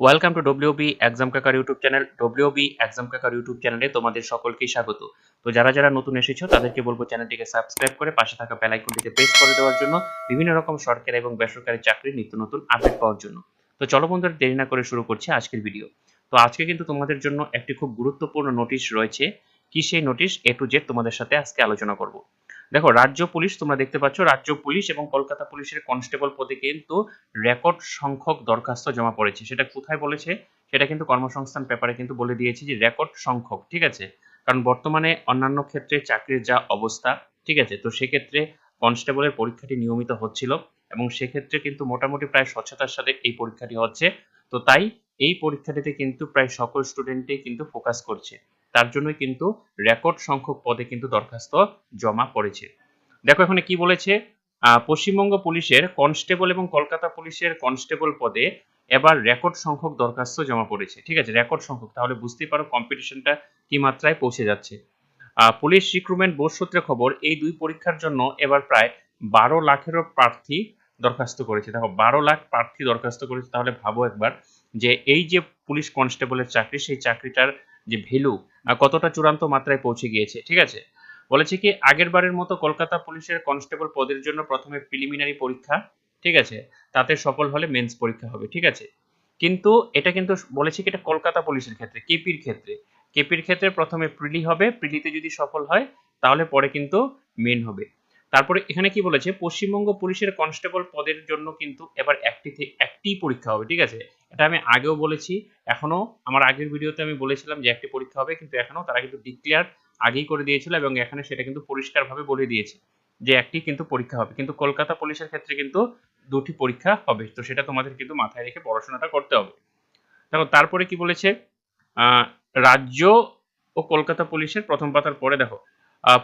Welcome to WB exam কাকার YouTube channel. WB exam কাকার YouTube চ্যানেলে তোমাদের সকলকে স্বাগত। তো যারা নতুন এসেছো তাদেরকে বলবো চ্যানেলটিকে সাবস্ক্রাইব করে পাশে থাকা বেল আইকনটিতে প্রেস করে দেওয়ার জন্য, বিভিন্ন রকম সরকারি এবং বেসরকারি চাকরির নিত্য নতুন আপডেট পাওয়ার জন্য। তো চলো বন্ধুরা, দেরি না করে শুরু করছি আজকের ভিডিও। তো আজকে কিন্তু তোমাদের জন্য একটি খুব গুরুত্বপূর্ণ নোটিশ রয়েছে। কি সেই নোটিশ? এ টু জেড তোমাদের সাথে আজকে আলোচনা করব। দেখো, রাজ্য পুলিশ, তোমরা দেখতে পাচ্ছ রাজ্য পুলিশ এবং কলকাতা পুলিশের কনস্টেবল পদে কিন্তু রেকর্ড সংখ্যক দরখাস্ত জমা পড়েছে। সেটা কোথায় বলেছে? সেটা কিন্তু কর্মসংস্থান পেপারে কিন্তু বলে দিয়েছে যে রেকর্ড সংখ্যক, ঠিক আছে। কারণ বর্তমানে অন্যান্য ক্ষেত্রে চাকরির যা অবস্থা, ঠিক আছে, তো সেক্ষেত্রে কনস্টেবলের পরীক্ষাটি নিয়মিত হচ্ছিল এবং সেক্ষেত্রে কিন্তু মোটামুটি প্রায় স্বচ্ছতার সাথে এই পরীক্ষাটি হচ্ছে। তো তাই এই পরীক্ষাটিতে কিন্তু প্রায় সকল স্টুডেন্টই কিন্তু ফোকাস করছে। তার জন্যই কিন্তু রেকর্ড সংখ্যক পদে কিন্তু দরখাস্ত জমা পড়েছে। দেখো এখানে কি বলেছে, পশ্চিমবঙ্গ পুলিশের কনস্টেবল এবং কলকাতা পুলিশের কনস্টেবল পদে এবার রেকর্ড সংখ্যক দরখাস্ত জমা পড়েছে, ঠিক আছে, রেকর্ড সংখ্যক। তাহলে বুঝতেই পারো কম্পিটিশনটা কি মাত্রায় পৌঁছে যাচ্ছে। পুলিশ রিক্রুটমেন্ট বোর্ড সূত্রে খবর, এই দুই পরীক্ষার জন্য এবার প্রায় 12 লাখেরও প্রার্থী দরখাস্ত করেছে। দেখো 12 লাখ প্রার্থী দরখাস্ত করেছে, তাহলে ভাবো একবার যে এই যে পুলিশ কনস্টেবলের চাকরি, সেই চাকরিটার যে ভ্যালু কতটা চূড়ান্ত মাত্রায় পৌঁছে গিয়েছে, ঠিক আছে। বলেছে কি, আগের বারের মতো কলকাতা পুলিশের কনস্টেবল পদের জন্য প্রথমে প্রিলিমিনারি পরীক্ষা, ঠিক আছে, তাতে সফল হলে মেন্স পরীক্ষা হবে, ঠিক আছে। কিন্তু এটা কিন্তু বলেছে কি, এটা কলকাতা পুলিশের ক্ষেত্রে, কেপির ক্ষেত্রে প্রথমে প্রিলি হবে, প্রিলিতে যদি সফল হয় তাহলে পরে কিন্তু মেন হবে। তারপরে এখানে কি বলেছে, পশ্চিমবঙ্গ পুলিশের কনস্টেবল পদের জন্য কিন্তু এবার একটি পরীক্ষা হবে, ঠিক আছে। এটা আমি আগেও বলেছি, এখনো আমার আগের ভিডিওতে আমি বলেছিলাম যে একটি পরীক্ষা হবে, কিন্তু এখনো তারা কিন্তু ডিক্লেয়ার আগেই করে দিয়েছিল এবং এখানে সেটা কিন্তু পরিষ্কারভাবে বলে দিয়েছে যে একটি কিন্তু পরীক্ষা হবে। কিন্তু কলকাতা পুলিশের ক্ষেত্রে কিন্তু দুটি পরীক্ষা হবে। তো সেটা তোমাদের কিন্তু মাথায় রেখে পড়াশোনাটা করতে হবে। দেখো তারপরে কি বলেছে, রাজ্য ও কলকাতা পুলিশের প্রথম পাতার পরে দেখো,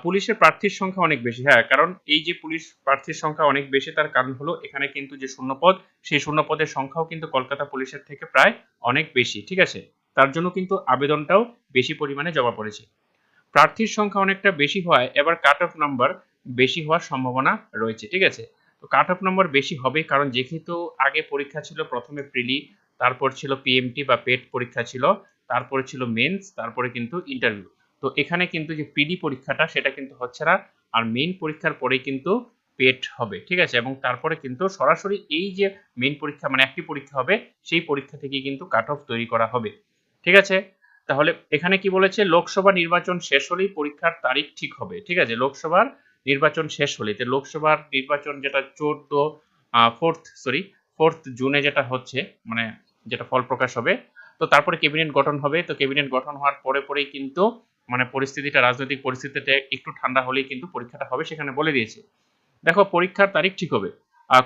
পুলিশের প্রার্থীর সংখ্যা অনেক বেশি। হ্যাঁ, কারণ এই যে পুলিশ প্রার্থীর সংখ্যা অনেক বেশি, তার কারণ হলো এখানে কিন্তু যে শূন্যপদ, সেই শূন্যপদের সংখ্যাও কিন্তু কলকাতা পুলিশের থেকে প্রায় অনেক বেশি, ঠিক আছে। তার জন্য কিন্তু আবেদনটাও বেশি পরিমাণে জমা পড়েছে। প্রার্থীর সংখ্যা অনেকটা বেশি হওয়ায় এবার কাট অফ নাম্বার বেশি হওয়ার সম্ভাবনা রয়েছে, ঠিক আছে। তো কাট অফ নাম্বার বেশি হবে, কারণ যেহেতু আগে পরীক্ষা ছিল প্রথমে প্রিলি, তারপর ছিল পিএমটি বা পেট পরীক্ষা ছিল, তারপরে ছিল মেন্স, তারপরে কিন্তু ইন্টারভিউ। তো এখানে কিন্তু যে প্রিলি পরীক্ষাটা সেটা কিন্তু হচ্ছে না, আর মেইন পরীক্ষার পরেই কিন্তু পেট হবে, ঠিক আছে। এবং তারপরে কিন্তু সরাসরি এই যে মেইন পরীক্ষা মানে একটি পরীক্ষা হবে, সেই পরীক্ষা থেকে কিন্তু কাট অফ তৈরি করা হবে, ঠিক আছে। তাহলে এখানে কি বলেছে, লোকসভা নির্বাচন শেষ হলেই পরীক্ষার তারিখ ঠিক হবে, ঠিক আছে। লোকসভার নির্বাচন শেষ হলে, লোকসভার নির্বাচন যেটা 4th জুনে যেটা হচ্ছে, মানে যেটা ফল প্রকাশ হবে, তো তারপরে ক্যাবিনেট গঠন হবে। তো ক্যাবিনেট গঠন হওয়ার পরেই কিন্তু মানে রাজনৈতিক পরিস্থিতিটা একটু ঠান্ডা হলেই কিন্তু পরীক্ষাটা হবে, সেখানে বলে দিয়েছে। দেখো পরীক্ষার তারিখ ঠিক হবে,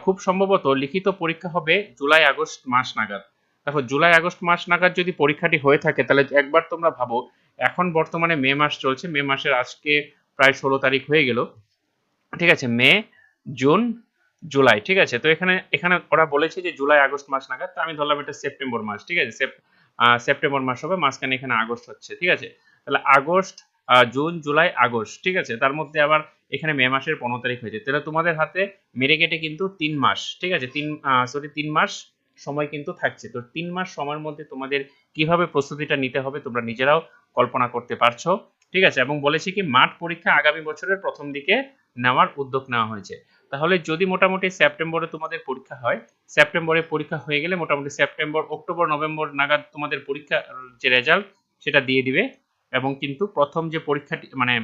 খুব সম্ভবত লিখিত পরীক্ষা হবে জুলাই আগস্ট মাস নাগাদ। দেখো জুলাই আগস্ট মাস নাগাদ যদি পরীক্ষাটি হয়ে থাকে, তাহলে একবার তোমরা ভাবো, এখন বর্তমানে মে মাস চলছে, মে মাসের আজকে প্রায় 16 তারিখ হয়ে গেল, ঠিক আছে। মে, জুন, জুলাই, ঠিক আছে। তো এখানে ওরা বলেছে যে জুলাই আগস্ট মাস নাগাদ, তো আমি ধরলাম এটা সেপ্টেম্বর মাস, ঠিক আছে। সেপ্টেম্বর মাস হবে, মাঝখানে এখানে আগস্ট হচ্ছে, ঠিক আছে। তাহলে আগস্ট, জুন, জুলাই, আগস্ট, ঠিক আছে। তার মধ্যে আবার এখানে মে মাসের 15 তারিখ হয়েছে, তাহলে তোমাদের হাতে মেরে কেটে কিন্তু 3 মাস, ঠিক আছে, 3 মাস সময় কিন্তু থাকছে। তো 3 মাস সময়ের মধ্যে তোমাদের কিভাবে প্রস্তুতিটা নিতে হবে তোমরা নিজেরাও কল্পনা করতে পারছো, ঠিক আছে। এবং বলেছি কি, মাঠ পরীক্ষা আগামী বছরের প্রথম দিকে নেওয়ার উদ্যোগ নেওয়া হয়েছে। তাহলে যদি মোটামুটি সেপ্টেম্বরে তোমাদের পরীক্ষা হয়, সেপ্টেম্বরে পরীক্ষা হয়ে গেলে মোটামুটি সেপ্টেম্বর, অক্টোবর, নভেম্বর নাগাদ তোমাদের পরীক্ষা যে রেজাল্ট সেটা দিয়ে দিবে। এবং কিন্তু প্রথম যে পরীক্ষাটি মানে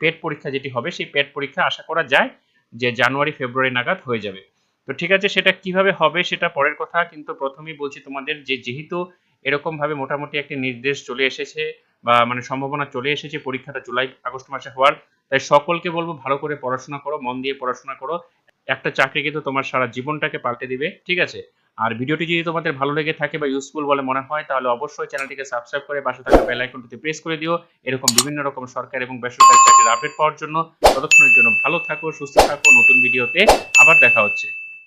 পেট পরীক্ষা যেটি হবে, সেই পেট পরীক্ষা আশা করা যায় যে জানুয়ারি ফেব্রুয়ারি নাগাদ হয়ে যাবে। তো ঠিক আছে, সেটা কিভাবে হবে সেটা পরের কথা, কিন্তু প্রথমেই বলছি তোমাদের যে যেহেতু এরকম ভাবে মোটামুটি একটি নির্দেশ চলে এসেছে বা মানে সম্ভাবনা চলে এসেছে পরীক্ষাটা জুলাই আগস্ট মাসে হওয়ার, তাই সকলকে বলবো ভালো করে পড়াশোনা করো, মন দিয়ে পড়াশোনা করো। একটা চাকরি কিন্তু তোমার সারা জীবনটাকে পাল্টে দিবে, ঠিক আছে। আর ভিডিওটি যদি তোমাদের ভালো লেগে থাকে বা ইউজফুল বলে মনে হয়, তাহলে অবশ্যই চ্যানেলটিকে সাবস্ক্রাইব করে পাশে থাকা বেল আইকনটিতে প্রেস করে দিও, এরকম বিভিন্ন রকম সরকারি এবং বেসরকারি চাকরির আপডেট পাওয়ার জন্য। ততক্ষণের জন্য ভালো থাকো, সুস্থ থাকো, নতুন ভিডিওতে আবার দেখা হচ্ছে।